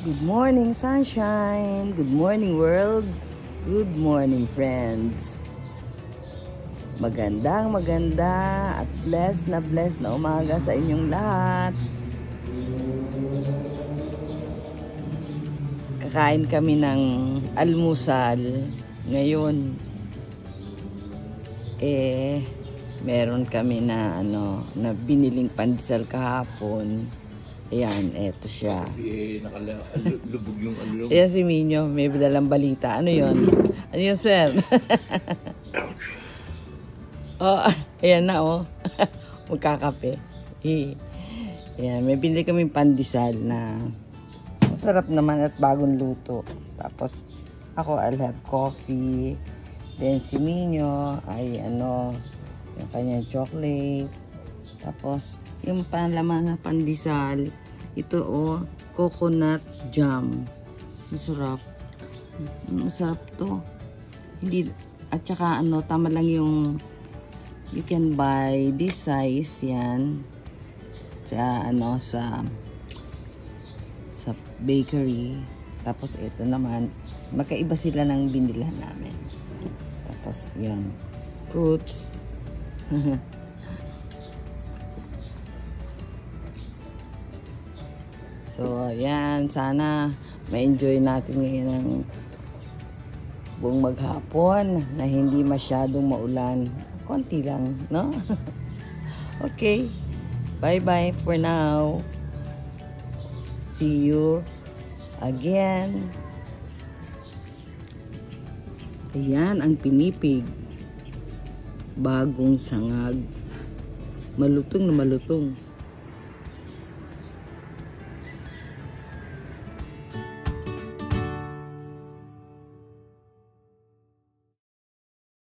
Good morning, sunshine. Good morning, world. Good morning, friends. Magandang at blessed na umaga sa inyong lahat. Kakain kami ng almusal ngayon. Meron kami na na biniling pandesal kahapon. Ayan, eto siya. Nakalubog yung ano. Ayan si Minyo, may dalang balita. Ano yun? Ano yun, sir? Oh, ayan na, oh. Magkakape. Ayan, may binili kaming pandesal na masarap naman at bagong luto. Tapos, ako, I'll have coffee. Then, si Minyo ay yung kanyang chocolate. Tapos, yung panlaman na pandesal, ito coconut jam. Masarap. Masarap to. Hindi, at saka tama lang yung, you can buy this size yan sa bakery. Tapos ito naman, magkaiba sila ng binilhan namin. Tapos yan, fruits. So, ayan, sana ma-enjoy natin ngayon ang buong maghapon na hindi masyadong maulan. Konti lang, no? Okay. Bye-bye for now. See you again. Ayan ang pinipig. Bagong sangag. Malutong na malutong.